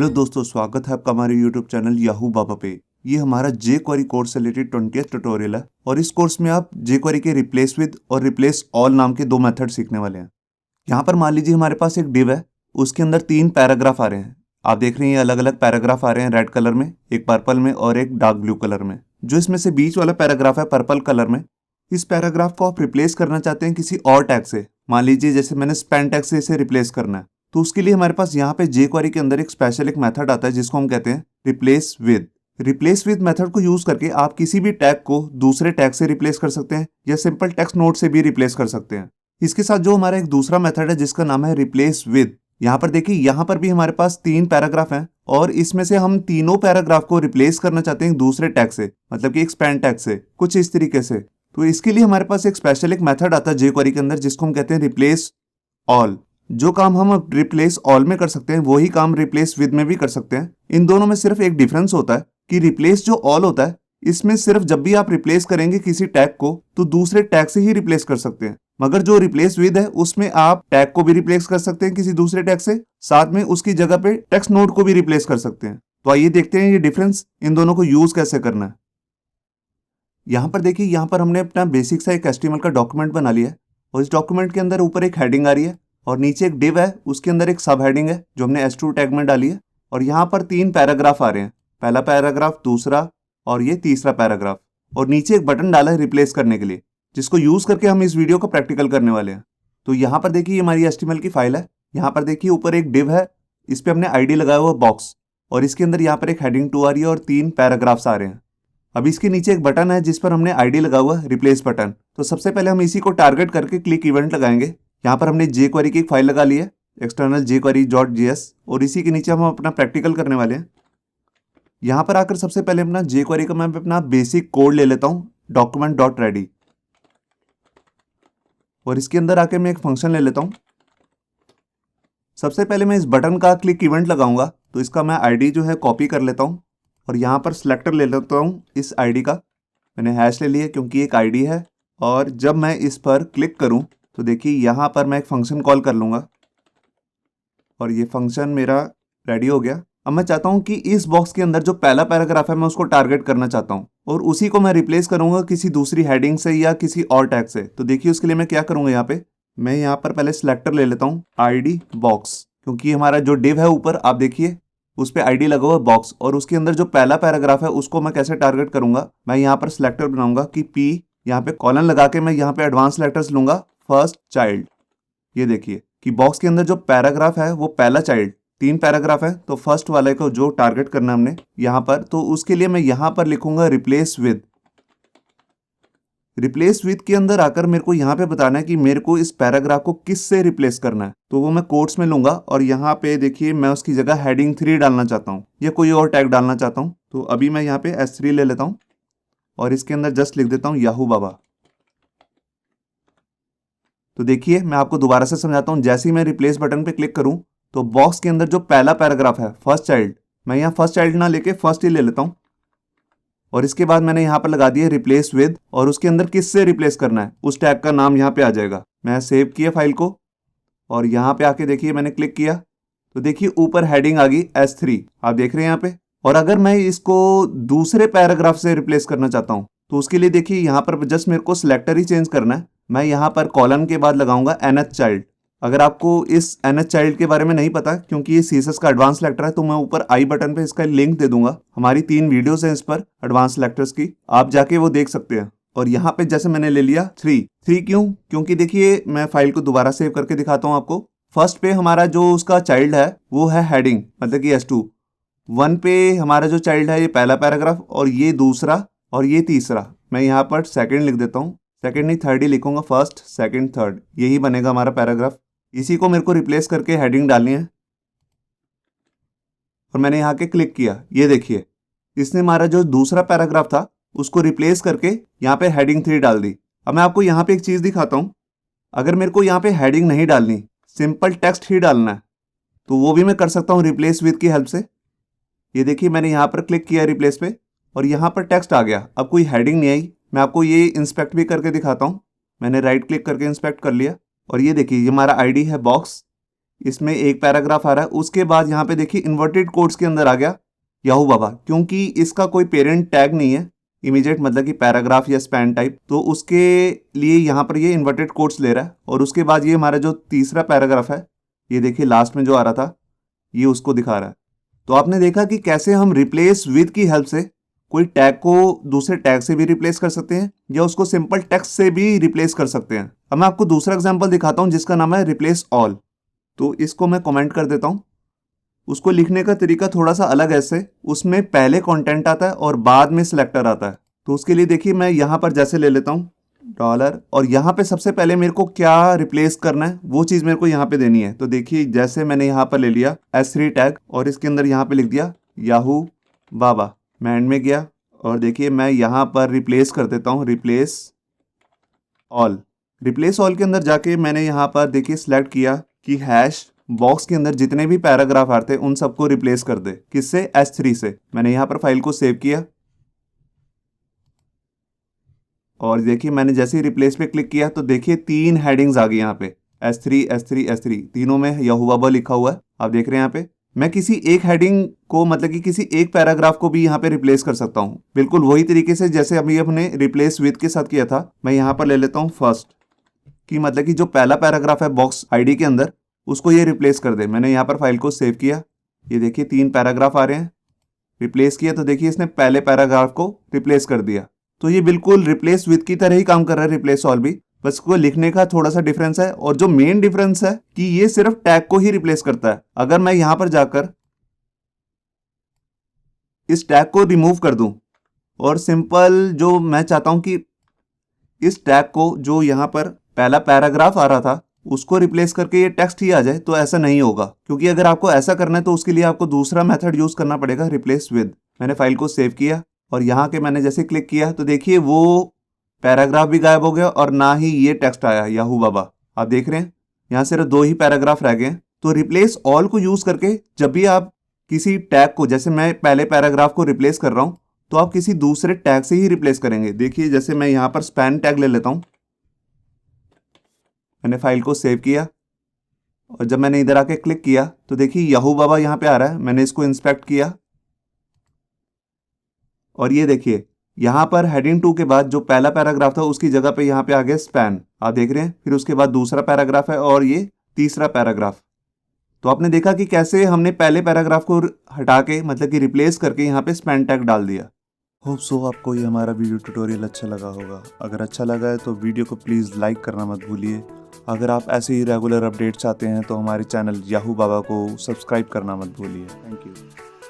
Hello दोस्तों, स्वागत है आपका हमारे यूट्यूब चैनल याहू बाबा पे। ये हमारा जे क्वेरी कोर्स से रिलेटेड 20th ट्यूटोरियल है और इस कोर्स में आप जे क्वेरी के रिप्लेस विद और रिप्लेस ऑल नाम के दो मेथड सीखने वाले हैं। यहाँ पर मान लीजिए हमारे पास एक डिव है, उसके अंदर 3 पैराग्राफ आ रहे हैं। आप देख रहे हैं ये अलग अलग पैराग्राफ आ रहे हैं, रेड कलर में, एक पर्पल में और एक डार्क ब्लू कलर में। जो इसमें से बीच वाला पैराग्राफ है पर्पल कलर में, इस पैराग्राफ को आप रिप्लेस करना चाहते हैं किसी और टैग से। मान लीजिए जैसे मैंने स्पैन टैग से इसे रिप्लेस करना है, तो उसके लिए हमारे पास यहाँ पे जे क्वेरी के अंदर एक स्पेशल एक मेथड आता है जिसको हम कहते हैं replace with. Replace with method को यूज करके आप किसी भी टैग को दूसरे टैग से रिप्लेस कर सकते हैं या सिंपल टेक्स्ट नोट से भी रिप्लेस कर सकते हैं। इसके साथ जो हमारा एक दूसरा मेथड है जिसका नाम है रिप्लेस विद, यहाँ पर देखिए यहाँ पर भी हमारे पास 3 पैराग्राफ हैं और इसमें से हम तीनों पैराग्राफ को रिप्लेस करना चाहते हैं दूसरे टैग से, मतलब कि एक स्पैन टैग से, कुछ इस तरीके से। तो इसके लिए हमारे पास एक स्पेशल एक मेथड आता है जे क्वेरी के अंदर जिसको हम कहते हैं रिप्लेस ऑल। जो काम हम रिप्लेस ऑल में कर सकते हैं वही काम रिप्लेस विद में भी कर सकते हैं। इन दोनों में सिर्फ एक डिफरेंस होता है कि रिप्लेस जो ऑल होता है इसमें सिर्फ जब भी आप रिप्लेस करेंगे किसी टैग को तो दूसरे टैग से ही रिप्लेस कर सकते हैं, मगर जो रिप्लेस विद है उसमें आप टैग को भी रिप्लेस कर सकते हैं किसी दूसरे टैग से, साथ में उसकी जगह पे टेक्स्ट नोट को भी रिप्लेस कर सकते हैं। तो आइए देखते हैं ये डिफरेंस, इन दोनों को यूज कैसे करना है। यहाँ पर देखिए, यहाँ पर हमने अपना बेसिक सा एक HTML का डॉक्यूमेंट बना लिया है और इस डॉक्यूमेंट के अंदर ऊपर एक हेडिंग आ रही है और नीचे एक डिव है, उसके अंदर एक सब हेडिंग है जो हमने S2 टैग में डाली है। और यहाँ पर 3 पैराग्राफ आ रहे हैं, पहला पैराग्राफ, दूसरा और ये तीसरा पैराग्राफ। और नीचे एक बटन डाला है रिप्लेस करने के लिए, जिसको यूज करके हम इस वीडियो को प्रैक्टिकल करने वाले हैं। तो यहाँ पर देखिए हमारी HTML की फाइल है। यहाँ पर देखिए ऊपर एक डिव है, इस पर हमने ID लगाया हुआ बॉक्स और इसके अंदर यहाँ पर एक हेडिंग 2 आ रही है और 3 पैराग्राफ्स आ रहे हैं। अब इसके नीचे एक बटन है जिस पर हमने ID लगा हुआ है, रिप्लेस बटन। तो सबसे पहले हम इसी को टारगेट करके क्लिक इवेंट लगाएंगे। यहाँ पर हमने जे क्वेरी की एक फाइल लगा ली है, एक्सटर्नल jQuery.js, और इसी के नीचे हम अपना प्रैक्टिकल करने वाले हैं। यहाँ पर आकर सबसे पहले अपना जे क्वेरी का मैं अपना बेसिक कोड ले लेता हूँ, document.ready, और इसके अंदर आके मैं एक फंक्शन ले लेता हूँ। सबसे पहले मैं इस बटन का क्लिक इवेंट लगाऊंगा, तो इसका मैं ID जो है कॉपी कर लेता हूँ और यहाँ पर सिलेक्टर ले लेता हूँ इस ID का। मैंने हैश ले लिया क्योंकि एक ID है, और जब मैं इस पर क्लिक करूँ तो देखिए यहाँ पर मैं एक फंक्शन कॉल कर लूँगा और ये फंक्शन मेरा रेडी हो गया। अब मैं चाहता हूँ कि इस बॉक्स के अंदर जो पहला पैराग्राफ है मैं उसको टारगेट करना चाहता हूँ और उसी को मैं रिप्लेस करूँगा किसी दूसरी हेडिंग से या किसी और टैग से। तो देखिए उसके लिए मैं क्या करूँगा, यहाँ पे मैं यहाँ पर पहले सिलेक्टर ले लेता हूँ ID बॉक्स, क्योंकि हमारा जो डिव है ऊपर आप देखिए उस पर ID लगा हुआ बॉक्स, और उसके अंदर जो पहला पैराग्राफ है उसको मैं कैसे टारगेट करूँगा, मैं यहाँ पर सिलेक्टर बनाऊंगा कि P, यहाँ पे कॉलन लगा के मैं यहाँ पे एडवांस लेटर्स लूंगा, फर्स्ट चाइल्ड। ये देखिए कि बॉक्स के अंदर जो पैराग्राफ है वो पहला चाइल्ड, 3 पैराग्राफ है तो फर्स्ट वाले को जो टारगेट करना हमने यहाँ पर, तो उसके लिए मैं यहाँ पर लिखूंगा रिप्लेस विद। रिप्लेस विद के अंदर आकर मेरे को यहाँ पे बताना है कि मेरे को इस पैराग्राफ को किस से रिप्लेस करना है, तो वो मैं कोट्स में लूंगा और यहाँ पे देखिए मैं उसकी जगह हेडिंग 3 डालना चाहता हूँ या कोई और टैग डालना चाहता हूँ। तो अभी मैं यहाँ पे S3 ले लेता हूँ और इसके अंदर जस्ट लिख देता हूँ याहू बाबा। तो देखिए मैं आपको दोबारा से समझाता हूँ, जैसे ही मैं रिप्लेस बटन पे क्लिक करूँ तो बॉक्स के अंदर जो पहला पैराग्राफ है फर्स्ट चाइल्ड, मैं यहाँ फर्स्ट चाइल्ड ना लेके फर्स्ट ही ले लेता हूँ और इसके बाद मैंने यहाँ पर लगा दिया रिप्लेस विद, और उसके अंदर किससे रिप्लेस करना है उस टैग का नाम यहाँ पे आ जाएगा। मैं सेव किया फाइल को और यहाँ पे आके देखिए मैंने क्लिक किया तो देखिए ऊपर हेडिंग आ गई S3, आप देख रहे हैं यहाँ पे। और अगर मैं इसको दूसरे पैराग्राफ से रिप्लेस करना चाहता हूँ तो उसके लिए देखिए यहाँ पर जस्ट मेरे को सिलेक्टर ही चेंज करना है। मैं यहाँ पर कॉलन के बाद लगाऊंगा NH चाइल्ड। अगर आपको इस NH चाइल्ड के बारे में नहीं पता क्योंकि ये CSS का एडवांस सेलेक्टर है, तो मैं ऊपर आई बटन पे इसका लिंक दे दूंगा, हमारी 3 वीडियोस हैं इस पर एडवांस सेलेक्टर्स की, आप जाके वो देख सकते हैं। और यहाँ पे जैसे मैंने ले लिया 3 क्यों, क्योंकि देखिए मैं फाइल को दोबारा सेव करके दिखाता हूँ आपको। फर्स्ट पे हमारा जो उसका चाइल्ड है वो है हेडिंग, मतलब कि S2। 1 पे हमारा जो चाइल्ड है ये पहला पैराग्राफ और ये दूसरा और ये तीसरा। मैं यहाँ पर सेकंड लिख देता हूँ, सेकंड नहीं थर्ड ही लिखूंगा, फर्स्ट सेकंड थर्ड, यही बनेगा हमारा पैराग्राफ। इसी को मेरे को रिप्लेस करके हेडिंग डालनी है और मैंने यहाँ के क्लिक किया, ये देखिए इसने हमारा जो दूसरा पैराग्राफ था उसको रिप्लेस करके यहाँ पे हेडिंग 3 डाल दी। अब मैं आपको यहाँ पे एक चीज दिखाता हूँ, अगर मेरे को यहाँ पे हेडिंग नहीं डालनी, सिंपल टेक्स्ट ही डालना है, तो वो भी मैं कर सकता हूँ रिप्लेस विद की हेल्प से। ये देखिए मैंने यहाँ पर क्लिक किया रिप्लेस पे और यहाँ पर टेक्स्ट आ गया, अब कोई हेडिंग नहीं आई। मैं आपको ये इंस्पेक्ट भी करके दिखाता हूँ। मैंने राइट क्लिक करके इंस्पेक्ट कर लिया और ये देखिए ये हमारा ID है बॉक्स, इसमें एक पैराग्राफ आ रहा है, उसके बाद यहाँ पे देखिए इन्वर्टेड कोट्स के अंदर आ गया याहू बाबा, क्योंकि इसका कोई पेरेंट टैग नहीं है इमीडिएट मतलब कि पैराग्राफ या स्पैन टाइप, तो उसके लिए यहाँ पर ये इन्वर्टेड कोट्स ले रहा है। और उसके बाद ये हमारा जो तीसरा पैराग्राफ है, ये देखिए लास्ट में जो आ रहा था, ये उसको दिखा रहा है। तो आपने देखा कि कैसे हम रिप्लेस विद की हेल्प से कोई टैग को दूसरे टैग से भी रिप्लेस कर सकते हैं या उसको सिंपल टेक्स्ट से भी रिप्लेस कर सकते हैं। अब मैं आपको दूसरा एग्जांपल दिखाता हूं जिसका नाम है रिप्लेस ऑल। तो इसको मैं कमेंट कर देता हूं। उसको लिखने का तरीका थोड़ा सा अलग ऐसे, उसमें पहले कंटेंट आता है और बाद में सिलेक्टर आता है। तो उसके लिए देखिए मैं यहाँ पर जैसे ले लेता हूँ डॉलर, और यहाँ पे सबसे पहले मेरे को क्या रिप्लेस करना है वो चीज़ मेरे को यहाँ पे देनी है। तो देखिए जैसे मैंने यहाँ पर ले लिया S3 टैग और इसके अंदर यहाँ पे लिख दिया याहू बाबा। मैं एंड में गया और देखिए मैं यहाँ पर रिप्लेस कर देता हूँ रिप्लेस ऑल। रिप्लेस ऑल के अंदर जाके मैंने यहाँ पर देखिए सिलेक्ट किया कि हैश बॉक्स के अंदर जितने भी पैराग्राफ आते हैं उन सबको रिप्लेस कर दे। किससे? S3 से। मैंने यहाँ पर फाइल को सेव किया और देखिए मैंने जैसे ही रिप्लेस पे क्लिक किया तो देखिए 3 हेडिंग्स आ गई यहाँ पे, S3 S3 S3, तीनों में याहू बाबा लिखा हुआ है। आप देख रहे हैं यहाँ पे मैं किसी एक हेडिंग को मतलब कि किसी एक पैराग्राफ को भी यहाँ पे रिप्लेस कर सकता हूँ, बिल्कुल वही तरीके से जैसे अभी हमने रिप्लेस विद के साथ किया था। मैं यहाँ पर ले लेता हूँ फर्स्ट, कि मतलब कि जो पहला पैराग्राफ है बॉक्स आईडी के अंदर उसको ये रिप्लेस कर दे। मैंने यहाँ पर फाइल को सेव किया, ये देखिए 3 पैराग्राफ आ रहे हैं, रिप्लेस किया तो देखिए इसने पहले पैराग्राफ को रिप्लेस कर दिया। तो ये बिल्कुल रिप्लेस विद की तरह ही काम कर रहा है रिप्लेस ऑल भी, बस को लिखने का थोड़ा सा डिफरेंस है। और जो मेन डिफरेंस है कि ये सिर्फ टैग को ही रिप्लेस करता है। अगर मैं यहां पर जाकर इस टैग को रिमूव कर दूं और सिंपल जो मैं चाहता हूं कि इस टैग को जो यहां पर पहला पैराग्राफ आ रहा था उसको रिप्लेस करके ये टेक्स्ट ही आ जाए, तो ऐसा नहीं होगा, क्योंकि अगर आपको ऐसा करना है तो उसके लिए आपको दूसरा मेथड यूज करना पड़ेगा रिप्लेस विद। मैंने फाइल को सेव किया और यहाँ के मैंने जैसे क्लिक किया तो देखिए वो पैराग्राफ भी गायब हो गया और ना ही ये टेक्स्ट आया याहू बाबा। आप देख रहे हैं यहाँ सिर्फ 2 ही पैराग्राफ रह गए। तो रिप्लेस ऑल को यूज करके जब भी आप किसी टैग को, जैसे मैं पहले पैराग्राफ को रिप्लेस कर रहा हूं, तो आप किसी दूसरे टैग से ही रिप्लेस करेंगे। देखिए जैसे मैं यहाँ पर स्पैन टैग ले लेता हूं, मैंने फाइल को सेव किया और जब मैंने इधर आके क्लिक किया तो देखिए याहू बाबा यहाँ पे आ रहा है। मैंने इसको इंस्पेक्ट किया और ये देखिए यहाँ पर हेडिंग 2 के बाद जो पहला पैराग्राफ था उसकी जगह पे यहाँ पे आ गया स्पैन। आप देख रहे हैं, फिर उसके बाद दूसरा पैराग्राफ है और ये तीसरा पैराग्राफ। तो आपने देखा कि कैसे हमने पहले पैराग्राफ को हटा के मतलब कि रिप्लेस करके यहाँ पे स्पैन टैग डाल दिया। होप सो आपको ये हमारा वीडियो ट्यूटोरियल अच्छा लगा होगा। अगर अच्छा लगा है तो वीडियो को प्लीज़ लाइक करना मत भूलिए। अगर आप ऐसे ही रेगुलर अपडेट चाहते हैं तो हमारे चैनल याहू बाबा को सब्सक्राइब करना मत भूलिए। Thank you.